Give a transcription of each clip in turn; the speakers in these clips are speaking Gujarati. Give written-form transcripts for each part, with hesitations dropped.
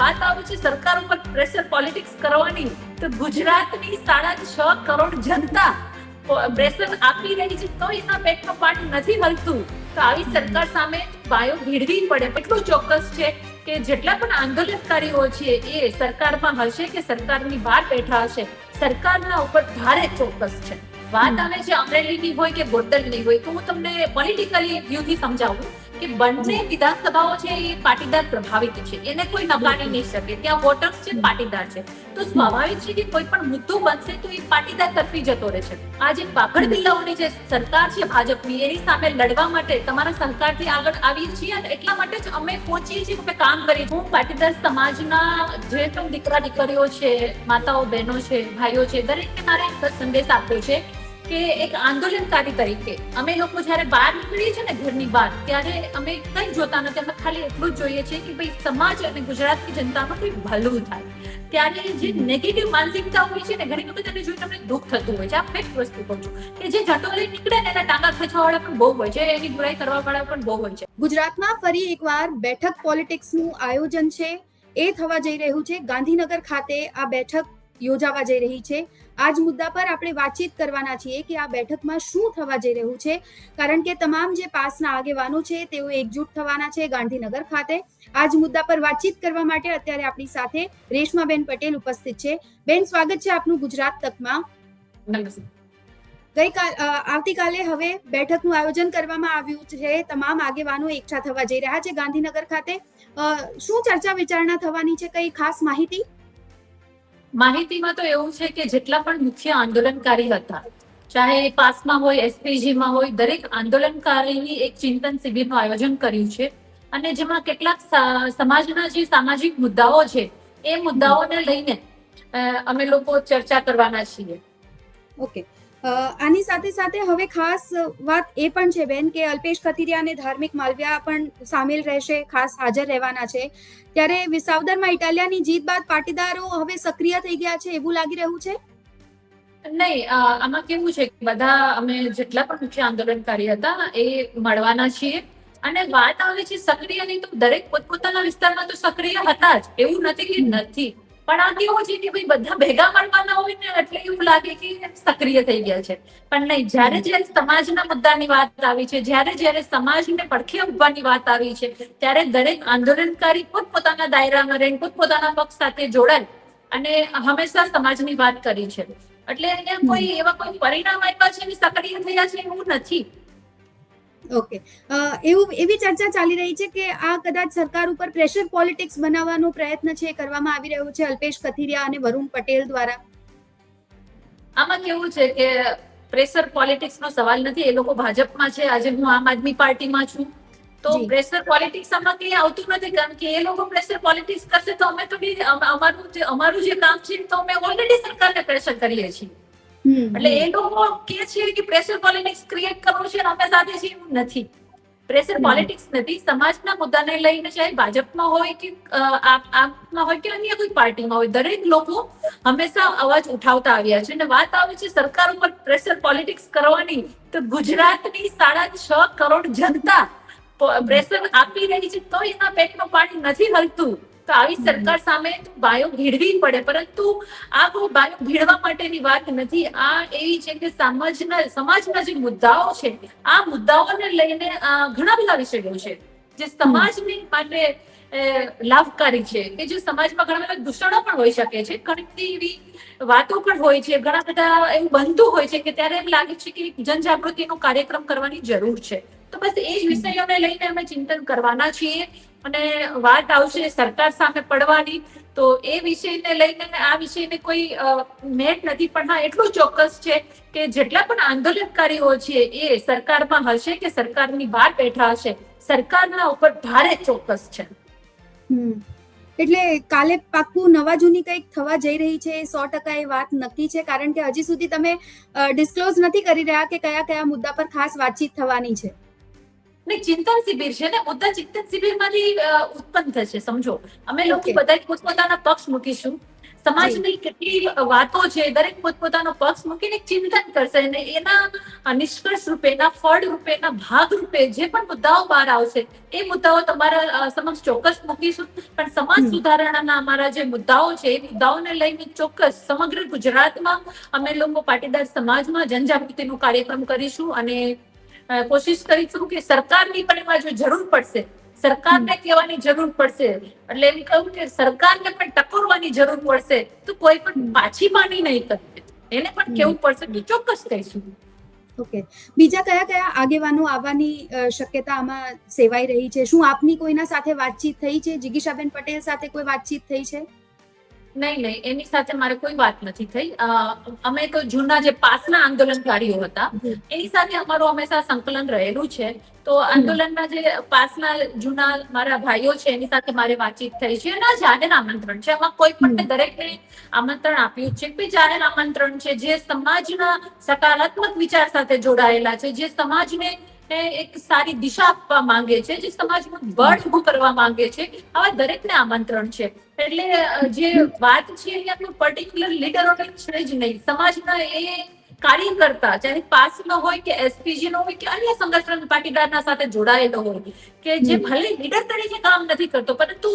વાત આવે છે સરકાર ઉપર પ્રેશર પોલિટિક્સ કરવાની, તો ગુજરાતની 6.5 કરોડ જનતા પ્રેશર આપી રહી છે તો એના પેટનું પાણી નથી હલતું. તો આવી સરકાર સામે પાયો ભીડવી પડે. એટલું ચોક્કસ છે કે જેટલા પણ આંદોલનકારીઓ છે એ સરકારમાં હશે કે સરકારની બહાર બેઠા હશે, સરકારના ઉપર ભારે ચોક્કસ છે. વાત આવે છે અમરેલીની હોય કે ગોંડલની હોય, તો હું તમને પોલિટિકલી વ્યૂથી સમજાવું કે બંને વિધાનસભાઓ છે એ પાટીદાર પ્રભાવિત છે, એને કોઈ નકારી નહીં શકે. ત્યાં વોટર્સ છે પાટીદાર છે, તો સ્વાભાવિક છે કે કોઈ પણ મુદ્દો બનશે તો એ પાટીદાર તરફી જતો રહેશે. આ જે પાકડ બિલ્લાઓની જે સરકાર છે ભાજપની, એની સામે લડવા માટે તમારા સરકારથી આગળ આવીએ છીએ અને એટલા માટે જ અમે પહોંચીએ છીએ, અમે કામ કરીએ. હું પાટીદાર સમાજના જે પણ દીકરા દીકરીઓ છે, માતાઓ બહેનો છે, ભાઈઓ છે, દરેકને મારે એક સંદેશ આપ્યો છે કે એક આંદોલનકારી તરીકે અમે લોકો જયારે બહાર નીકળીએ છીએ ને ઘરની બહાર, ત્યારે અમે કઈ જોતા નથી. અમે ખાલી એટલું જ જોઈએ છીએ કે ભાઈ સમાજ અને ગુજરાતની જનતાનું કંઈ ભલું થાય. ત્યારે જે નેગેટિવ માનસિકતા હોય છે ને, ઘણી વખત એને જોઈ તમને દુઃખ થતું હોય છે. આ ફેક્ટ વસ્તુ કહું છું કે જે ઝટો લઈ નીકળે ને એના ટાંગા ખેંચવાવાળા પણ બહુ હોય છે, એની બુરાઈ કરવાવાળા પણ બહુ હોય છે. ગુજરાતમાં ફરી એકવાર બેઠક પોલિટિક્સનું આયોજન છે એ થવા જઈ રહ્યું છે. ગાંધીનગર ખાતે આ બેઠક યોજાવા જઈ રહી છે. આ જ મુદ્દા પર આપણે વાતચીત કરવાના છીએ કે આ બેઠકમાં શું થવા જઈ રહ્યું છે, કારણ કે તમામ જે પાસના આગેવાનો છે તેઓ એકજૂટ થવાના છે ગાંધીનગર ખાતે. આ જ મુદ્દા પર વાતચીત કરવા માટે અત્યારે આપણી સાથે રેશમાબેન પટેલ ઉપસ્થિત છે. બેન, સ્વાગત છે આપનું ગુજરાત તકમાં. આવતીકાલે હવે બેઠકનું આયોજન કરવામાં આવ્યું છે. તમામ આગેવાનો એકઠા થવા જઈ રહ્યા છે ગાંધીનગર ખાતે. શું ચર્ચા વિચારણા થવાની છે, કઈ ખાસ માહિતીમાં તો એવું છે કે જેટલા પણ મુખ્ય આંદોલનકારી હતા, ચાહે પાસમાં હોય, એસપીજીમાં હોય, દરેક આંદોલનકારીની એક ચિંતન શિબિરનું આયોજન કર્યું છે અને જેમાં કેટલાક સમાજના જે સામાજિક મુદ્દાઓ છે એ મુદ્દાઓને લઈને અમે લોકો ચર્ચા કરવાના છીએ. ઓકે, આની સાથે સાથે હવે ખાસ વાત એ પણ છે બેન કે અલ્પેશ કથિરિયા અને ધાર્મિક માલવિયા પણ સામેલ રહેશે, ખાસ હાજર રહેવાના છે. ત્યારે વિસાવદરમાં ઇટાલિયાની જીત બાદ પાટીદારો હવે સક્રિય થઈ ગયા છે એવું લાગી રહ્યું છે? નહીં, આમાં કેવું છે કે બધા અમે જેટલા પણ મુખ્ય આંદોલનકારી હતા એ મળવાના છીએ. અને વાત આવે છે સક્રિયની, તો દરેક પોતપોતાના વિસ્તારમાં તો સક્રિય હતા જ, એવું નથી કે નથી. પણ આ કેવું છે કે ભાઈ બધા ભેગા મળવાના હોય ને એટલે એવું લાગે કે સક્રિય થઈ ગયા છે. પણ નહીં, જ્યારે સમાજના મુદ્દાની વાત આવી છે, જ્યારે સમાજને પડખે ઉભવાની વાત આવી છે, ત્યારે દરેક આંદોલનકારી પોતપોતાના દાયરામાં રહીને પોતપોતાના પક્ષ સાથે જોડાય અને હંમેશા સમાજની વાત કરી છે. એટલે અહીંયા કોઈ એવા કોઈ પરિણામ આવ્યા છે અને સક્રિય થયા છે એવું નથી. ઓકે, એવી ચર્ચા ચાલી રહી છે કે આ કદાચ સરકાર ઉપર પ્રેશર પોલિટિક્સ બનાવવાનો પ્રયત્ન છે કરવામાં આવી રહ્યો છે અલ્પેશ કથિરિયા અને વરુણ પટેલ દ્વારા. આમાં કેવું છે કે પ્રેશર પોલિટિક્સ નો સવાલ નથી. એ લોકો ભાજપમાં છે, આજે હું આમ આદમી પાર્ટીમાં છું, તો પ્રેશર પોલિટિક્સ આમાં કઈ આવતું નથી. કારણ કે એ લોકો પ્રેશર પોલિટિક્સ કરશે તો અમે તો અમારું જે કામ છે તો અમે ઓલરેડી સરકારને પ્રેશર કરીએ છીએ. એટલે એ લોકો કે છે કે પ્રેશર પોલિટિક્સ ક્રિએટ કરવું છે અમે સાથે છીએ, એવું નથી. પ્રેશર પોલિટિક્સ નથી. સમાજના મુદ્દાને લઈને ચાહે ભાજપમાં હોય કે આપમાં હોય કે અન્ય કોઈ પાર્ટીમાં હોય, દરેક લોકો હંમેશા અવાજ ઉઠાવતા આવ્યા છે. અને વાત આવે છે સરકાર ઉપર પ્રેશર પોલિટિક્સ કરવાની, તો ગુજરાતની 6.5 કરોડ જનતા પ્રેશર આપી રહી છે તો એના પેટનું પાણી નથી હલતું. તો આવી સરકાર સામે બાયો ભીડવી પડે. પરંતુ આ કોઈ બાયો ભીડવા માટેની વાત નથી. આ એવી છે કે સમાજના જે મુદ્દાઓ છે, આ મુદ્દાઓને લઈને ઘણા બધા વિષયો છે જે સમાજની માટે લાભકારી છે, કે જે સમાજમાં ઘણા બધા દૂષણો પણ હોઈ શકે છે, ઘણી બધી એવી વાતો પણ હોય છે, ઘણા બધા એવું બનતું હોય છે કે ત્યારે એમ લાગે છે કે જનજાગૃતિનો કાર્યક્રમ કરવાની જરૂર છે. તો બસ એ જ વિષયોને લઈને અમે ચિંતન કરવાના છીએ. અને વાત આવશે સરકાર સામે પડવાની, તો એ વિષયને લઈને આ વિષયને કોઈ મેટ નથી. પણ હા, એટલું ચોક્કસ છે કે જેટલા પણ આંદોલનકારીઓ છે એ સરકારમાં હશે કે સરકારની બહાર બેઠા હશે, સરકારના ઉપર ભારે ચોક્કસ છે. એટલે કાલે પાક્કું નવા જૂની કંઈક થવા જઈ રહી છે, 100% એ વાત નક્કી છે. કારણ કે હજી સુધી તમે ડિસ્ક્લોઝ નથી કરી રહ્યા કે કયા કયા મુદ્દા પર ખાસ વાતચીત થવાની છે. ચિંતન શિબિર છે ને, મુદ્દા ચિંતન શિબિરમાંથી ઉત્પન્ન થશે. સમજો, અમે લોકો બધા પોતપોતાના પક્ષ મૂકીશું, સમાજની કેટલી વાતો છે, દરેક પોતપોતાનો પક્ષ મૂકીને ચિંતન કરશે અને એના નિષ્કર્ષ રૂપે, એના ફળ રૂપે, એના ભાગ રૂપે જે પણ મુદ્દાઓ બહાર આવશે એ મુદ્દાઓ તમારા સમક્ષ ચોક્કસ મૂકીશું. પણ સમાજ સુધારણાના અમારા જે મુદ્દાઓ છે એ મુદ્દાઓને લઈને ચોક્કસ સમગ્ર ગુજરાતમાં અમે લોકો પાટીદાર સમાજમાં જનજાગૃતિનો કાર્યક્રમ કરીશું અને કોશિશ કરીશું કે સરકારની પણ એમાં જો જરૂર પડશે, સરકારને કહેવાની જરૂર પડશે, એટલે એમ કહું કે સરકારને પણ ટકોરવાની જરૂર પડશે તો કોઈ પણ પાછી પાની નહીં કરે, એને પણ કેવું પડશે કે ચોક્કસ કહીશું. ઓકે, બીજા કયા કયા આગેવાનો આવવાની શક્યતા આમાં સેવાઈ રહી છે? શું આપની કોઈના સાથે વાતચીત થઈ છે? જિગીશાબેન પટેલ સાથે કોઈ વાતચીત થઈ છે? નહીં, એની સાથે મારે કોઈ વાત નથી થઈ. અમે તો જૂના જે પાસના આંદોલનકારીઓ હતા એની સાથે અમારું હંમેશા સંકલન રહેલું છે. તો આંદોલનના જે પાસના જૂના મારા ભાઈઓ છે એની સાથે મારે વાતચીત થઈ છે અને આ જાહેર આમંત્રણ છે. આમાં કોઈ પણ દરેકને આમંત્રણ આપ્યું છે કે જાહેર આમંત્રણ છે જે સમાજના સકારાત્મક વિચાર સાથે જોડાયેલા છે, જે સમાજને એક સારી દિશા આપવા માંગે છે, જે સમાજનું બળ ઉભું કરવા માંગે છે, આવા દરેકને આમંત્રણ છે. એટલે જે વાત છે અહીંયા કોઈ પર્ટિક્યુલર લીડરોની છે જ નહીં. સમાજના એ કાર્યકર્તા, ચાહે પાસનો હોય કે એસપીજી નો હોય કે અન્ય સંગઠન પાટીદારના સાથે જોડાયેલો હોય, કે જે ભલે લીડર તરીકે કામ નથી કરતો પરંતુ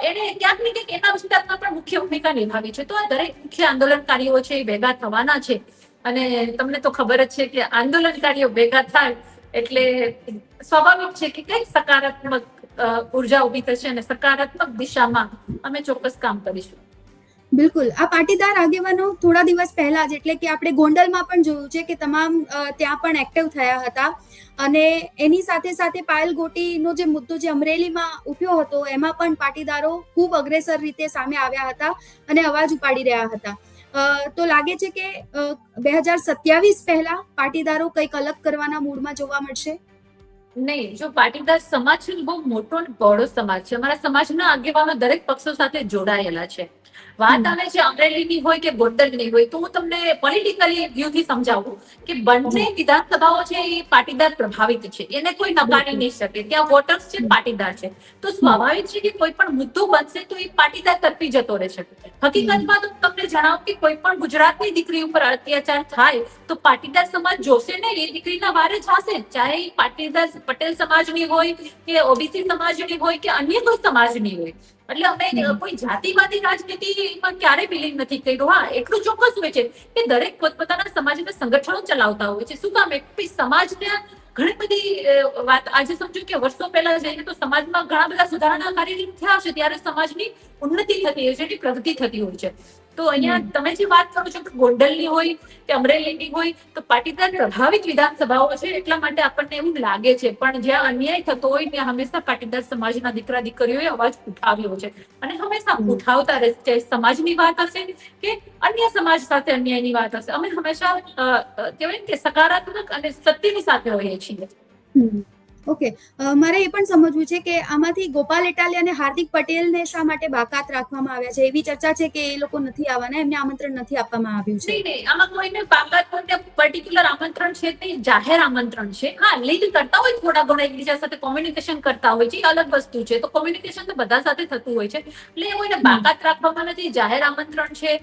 એને ક્યાંક ને ક્યાંક એના વિસ્તારમાં પણ મુખ્ય ભૂમિકા નિભાવી છે. તો આ દરેક મુખ્ય આંદોલનકારીઓ છે એ ભેગા થવાના છે અને તમને તો ખબર જ છે કે આંદોલનકારીઓ ભેગા થાય એટલે સ્વાભાવિક છે કે કઈક સકારાત્મક ઉર્જા ઉભી થશે અને સકારાત્મક દિશામાં અમે ચોક્કસ કામ કરીશું. બિલકુલ. આ પાટીદાર આગેવાનો થોડા દિવસ પહેલા જ, એટલે કે આપણે ગોંડલમાં પણ જોયું છે કે તમામ ત્યાં પણ એક્ટિવ થયા હતા અને એની સાથે સાથે પાયલ ગોટીનો જે મુદ્દો જે અમરેલીમાં ઉઠ્યો હતો એમાં પણ પાટીદારો ખૂબ અગ્રેસર રીતે સામે આવ્યા હતા અને અવાજ ઉપાડી રહ્યા હતા. તો લાગે છે કે 2027 પહેલા પાટીદારો કંઈક અલગ કરવાના મૂડમાં જોવા મળશે. નહીં, જો પાટીદાર સમાજ બહુ મોટો અને બહોળો સમાજ છે. અમારા સમાજના આગેવાનો દરેક પક્ષો સાથે જોડાયેલા છે. વાત આવે છે અમરેલીની હોય કે ગોંડલની હોય તો હું તમને પોલિટિકલી વ્યૂથી સમજાવું કે બંને વિધાનસભાઓ છે એ પાટીદાર પ્રભાવિત છે, એને કોઈ નકારી નહીં શકે. ત્યાં વોટર્સ છે, પાટીદાર છે, તો સ્વાભાવિક છે કે કોઈ પણ મુદ્દો બનશે તો એ પાટીદાર તરફી જતો રહેશે. હકીકતમાં તો તમને જણાવું કે કોઈ પણ ગુજરાતની દીકરી ઉપર અત્યાચાર થાય તો પાટીદાર સમાજ જોશે ને, એ દીકરીના વારે જશે, ચાહે પાટીદાર પટેલ સમાજની હોય કે ઓબીસી સમાજની હોય કે અન્ય કોઈ સમાજની હોય. એટલે અમે કોઈ જાતિવાદી રાજનીતિમાં ક્યારે બિલીવ નથી કર્યું. હા, એટલું ચોક્કસ હોય છે કે દરેક પોતપોતાના સમાજના સંગઠનો ચલાવતા હોય છે. શું કામ? સમાજને ઘણી બધી વાત આજે સમજો કે વર્ષો પહેલા જઈને તો સમાજમાં ઘણા બધા સુધારણા કાર્ય થયા છે, ત્યારે સમાજની ઉન્નતિ થતી હોય છે, પ્રગતિ થતી હોય છે. તો અહીંયા તમે જે વાત કરો છો કે ગોંડલની હોય કે અમરેલીની હોય તો પાટીદાર પ્રભાવિત વિધાનસભાઓ છે એટલા માટે આપણને એવું લાગે છે. પણ જ્યાં અન્યાય થતો હોય ત્યાં હંમેશા પાટીદાર સમાજના દીકરા દીકરીઓએ અવાજ ઉઠાવ્યો છે અને હંમેશા ઉઠાવતા રહેશે. સમાજની વાત હશે કે અન્ય સમાજ સાથે અન્યાયની વાત હશે, અમે હંમેશા કહેવાય કે સકારાત્મક અને સત્યની સાથે હોઈએ છીએ. ઓકે, મારે એ પણ સમજવું છે કે આમાંથી ગોપાલ ઇટાલિયા અને હાર્દિક પટેલને શા માટે બાકાત રાખવામાં આવ્યા છે? એવી ચર્ચા છે કે એ લોકો નથી આવવાના, એમને આમંત્રણ નથી આપવામાં આવ્યું છે. નહીં, આમાં કોઈને બાકાત કોઈને પર્ટિક્યુલર આમંત્રણ છે તે જાહેર આમંત્રણ છે. હા, લીડ કરતા હોય થોડા ઘણા એકબીજા સાથે કોમ્યુનિકેશન કરતા હોય છે, એ અલગ વસ્તુ છે. તો કોમ્યુનિકેશન તો બધા સાથે થતું હોય છે એટલે કોઈને બાકાત રાખવામાં નથી, જાહેર આમંત્રણ છે.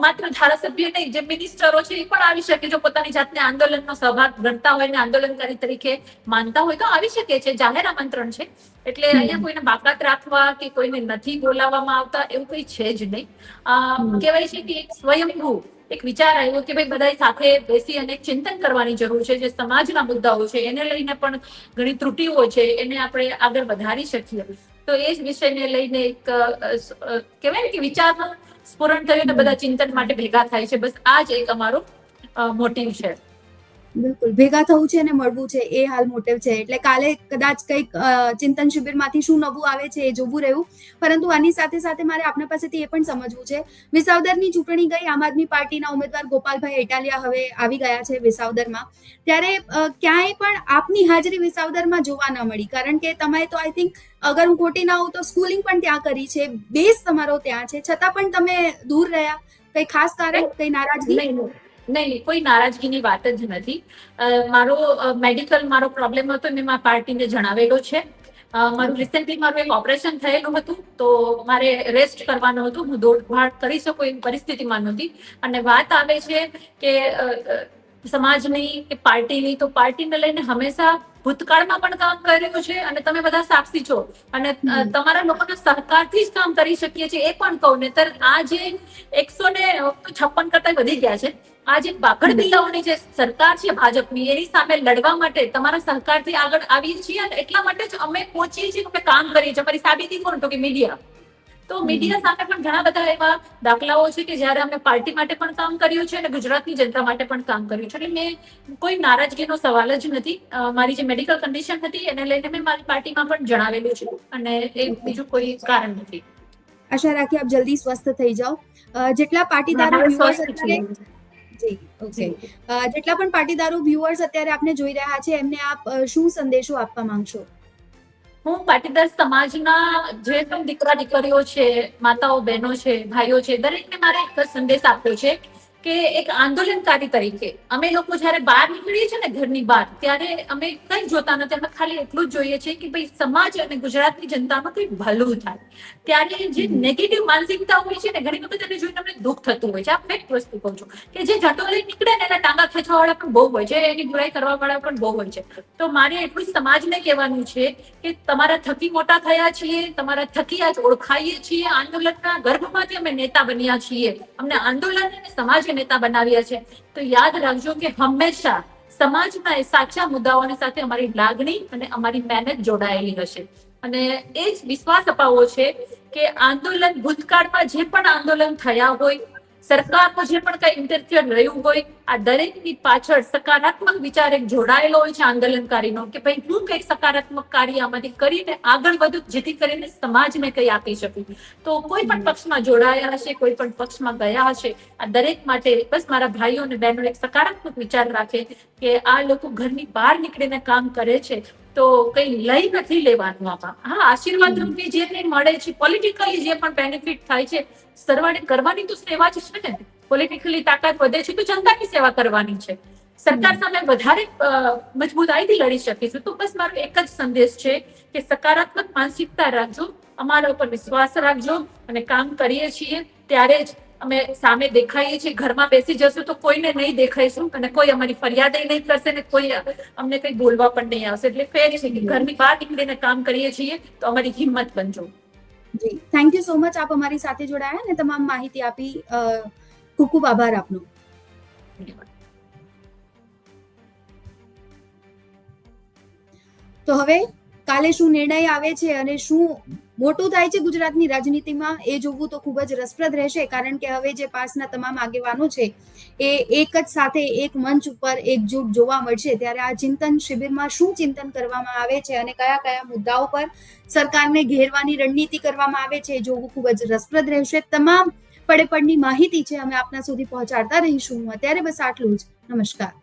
માત્ર ધારાસભ્ય નહીં, જે મિનિસ્ટરો છે એ પણ આવી શકે જો પોતાની જાતને આંદોલનનો સહભાગ ગણતા હોય ને આંદોલનકારી તરીકે માનતા હોય તો આવી શકે છે. જાહેર આમંત્રણ છે એટલે અહીંયા કોઈને બાકાત રાખવા કે કોઈને નથી બોલાવવામાં આવતા એવું કઈ છે જ નહીં. કહેવાય છે કે એક સ્વયંભૂ એક વિચાર આવ્યો કે ભાઈ બધા સાથે બેસી અને ચિંતન કરવાની જરૂર છે. જે સમાજના મુદ્દાઓ છે એને લઈને પણ ઘણી ત્રુટીઓ છે, એને આપણે આગળ વધારી શકીએ. તો એ જ વિષયને લઈને એક કહેવાય કે વિચારનું સ્ફુરણ થયું ને બધા ચિંતન માટે ભેગા થાય છે. બસ આ જ એક અમારો મોટિવ છે. બિલકુલ, ભેગા થવું છે અને મળવું છે એ હાલ મોટિવ છે. એટલે કાલે કદાચ કંઈક ચિંતન શિબિરમાંથી શું નવું આવે છે એ જોવું રહ્યું. પરંતુ આની સાથે સાથે મારે આપના પાસેથી એ પણ સમજવું છે, વિસાવદરની ચૂંટણી ગઈ, આમ આદમી પાર્ટીના ઉમેદવાર ગોપાલભાઈ ઇટાલિયા હવે આવી ગયા છે વિસાવદરમાં, ત્યારે ક્યાંય પણ આપની હાજરી વિસાવદરમાં જોવા ન મળી. કારણ કે તમે તો આઈ થિંક, અગર હું ખોટી ના હોઉં તો સ્કૂલિંગ પણ ત્યાં કરી છે, બેઝ તમારો ત્યાં છે, છતાં પણ તમે દૂર રહ્યા. કઈ ખાસ કારણ, કઈ નારાજગી? નહીં, કોઈ નારાજગીની વાત જ નથી. મારો મેડિકલ પ્રોબ્લેમ હતો મેં મારા પાર્ટીને જણાવેલો છે મારું રિસેન્ટલી મારું એક ઓપરેશન થયેલું હતું, તો મારે રેસ્ટ કરવાનું હતું, હું દોડભાડ કરી શકું એવી પરિસ્થિતિમાં નહોતી. અને વાત આવે છે કે સમાજની કે પાર્ટીની, તો પાર્ટીને લઈને હંમેશા ભૂતકાળમાં પણ કામ કર્યું છે અને તમે બધા સાક્ષી છો અને તમારા લોકોના સહકારથી જ કામ કરી શકીએ છીએ એ પણ કહું. નહીતર આ જે 156 કરતા વધી ગયા છે, આ જે બાગડ બિલ્લાઓની જે સરકાર છે ભાજપની, એની સામે લડવા માટે તમારા સહકારથી આગળ આવીએ છીએ અને એટલા માટે જ અમે પહોંચીએ છીએ, અમે કામ કરીએ છીએ. અમારી સાબિતી કોણ? તો કે મીડિયા. તો મીડિયા સામે પણ ઘણા બધા એવા દાખલાઓ છે કે જ્યારે અમે પાર્ટી માટે પણ કામ કર્યું છે અને ગુજરાતની જનતા માટે પણ કામ કર્યું છે. એટલે મેં કોઈ નારાજગીનો સવાલ જ નથી. મારી જે મેડિકલ કન્ડિશન હતી એને લઈને મેં મારી પાર્ટીમાં પણ જણાવેલું છે અને એ બીજું કોઈ કારણ નથી. આશા રાખીએ આપ જલ્દી સ્વસ્થ થઈ જાઓ. જેટલા પાટીદારો વ્યુઅર્સ અત્યારે જી ઓકે જેટલા પણ પાટીદારો વ્યુઅર્સ અત્યારે આપને જોઈ રહ્યા છે, એમને આપ શું સંદેશો આપવા માંગશો? હું પાટીદાર સમાજના જે પણ દીકરા દીકરીઓ છે, માતાઓ બહેનો છે, ભાઈઓ છે, દરેકને મારે એક જ સંદેશ આપ્યો છે કે એક આંદોલનકારી તરીકે અમે લોકો જયારે બહાર નીકળીએ છીએ ને ઘરની બહાર, ત્યારે અમે કઈ જોતા નથી. અમે ખાલી એટલું જ જોઈએ છીએ કે ભાઈ સમાજ અને ગુજરાતની જનતાનું કંઈક ભલું થાય. ત્યારે જે નેગેટિવ માનસિકતા હોય છે ને, ઘણી વખત એને જોઈને અમને દુઃખ થતું હોય છે. આ ફેક્ટ વસ્તુ કહું છું કે જે ઝટો લઈ નીકળે ને એના ટાંગા ખેંચવા વાળા પણ બહુ હોય છે, એની બુરાઈ કરવા વાળા પણ બહુ હોય છે. તો મારે એટલું જ સમાજને કહેવાનું છે કે તમારા થકી મોટા થયા છીએ, તમારા થકી આજ ઓળખાઈએ છીએ, આંદોલનના ગર્ભમાંથી અમે નેતા બન્યા છીએ, અમને આંદોલન અને સમાજે નેતા બનાવ્યા છે. તો યાદ રાખજો કે હંમેશા સમાજના સાચા મુદ્દાઓની સાથે અમારી લાગણી અને અમારી મહેનત જોડાયેલી હશે. અને એ જ વિશ્વાસ અપાવવો છે કે આંદોલન ભૂતકાળમાં જે પણ આંદોલન થયા હોય, સરકારનું જે પણ કઈ ઇન્ટરફિયર રહ્યું હોય, આ દરેકની પાછળ સકારાત્મક વિચાર એક જોડાયેલો હોય છે આંદોલનકારીનો, કે ભાઈ હું કઈક સકારાત્મક કાર્ય આમાંથી કરીને આગળ વધુ, જેથી કરીને સમાજને કઈ આપી શકું. તો કોઈ પણ પક્ષમાં જોડાયા હશે, કોઈ પણ પક્ષમાં ગયા હશે, આ દરેક માટે બસ મારા ભાઈઓ અને બહેનો એક સકારાત્મક વિચાર રાખે કે આ લોકો ઘરની બહાર નીકળીને કામ કરે છે, તો કઈ લઈ નથી લેવાનું આમાં. હા, આશીર્વાદ રૂપી જે કઈ મળે છે, પોલિટિકલી જે પણ બેનિફિટ થાય છે, સરવાળે કરવાની તો સેવા જ છે ને. પોલિટિકલી તાકાત વધે છે તો જનતાની સેવા કરવાની છે. સરકાર સામે વધારે મજબૂતાઈથી લડી શકીશું. તો બસ મારો એક જ સંદેશ છે કે સકારાત્મક માનસિકતા રાખજો, અમારા ઉપર વિશ્વાસ રાખજો અને કામ કરીએ છીએ ત્યારે જ અમે સામે દેખાઈએ છીએ. ઘરમાં બેસી જશું તો કોઈને નહીં દેખાઈશું અને કોઈ અમારી ફરિયાદ નહીં કરશે ને કોઈ અમને કઈ બોલવા પણ નહીં આવશે. એટલે ફેર છે કે ઘરની બહાર નીકળીને કામ કરીએ છીએ તો અમારી હિંમત બનજો. જી, થેન્ક યુ સો મચ. આપ અમારી સાથે જોડાયા અને તમામ માહિતી આપી. ખૂબ ખૂબ આભાર આપનો. તો હવે કાલે શું નિર્ણય આવે છે અને શું મોટું થાય છે ગુજરાતની રાજનીતિમાં, એ જોવું તો ખૂબ જ રસપ્રદ રહેશે. કારણ કે હવે જે પાસના તમામ આગેવાનો છે એ એક જ સાથે એક મંચ ઉપર એકજૂટ જોવા મળશે. ત્યારે આ ચિંતન શિબિરમાં શું ચિંતન કરવામાં આવે છે અને કયા કયા મુદ્દાઓ પર સરકારને ઘેરવાની રણનીતિ કરવામાં આવે છે, એ જોવું ખૂબ જ રસપ્રદ રહેશે. તમામ પડે પડની માહિતી છે અમે આપના સુધી પહોંચાડતા રહીશું. અત્યારે બસ આટલું જ. નમસ્કાર.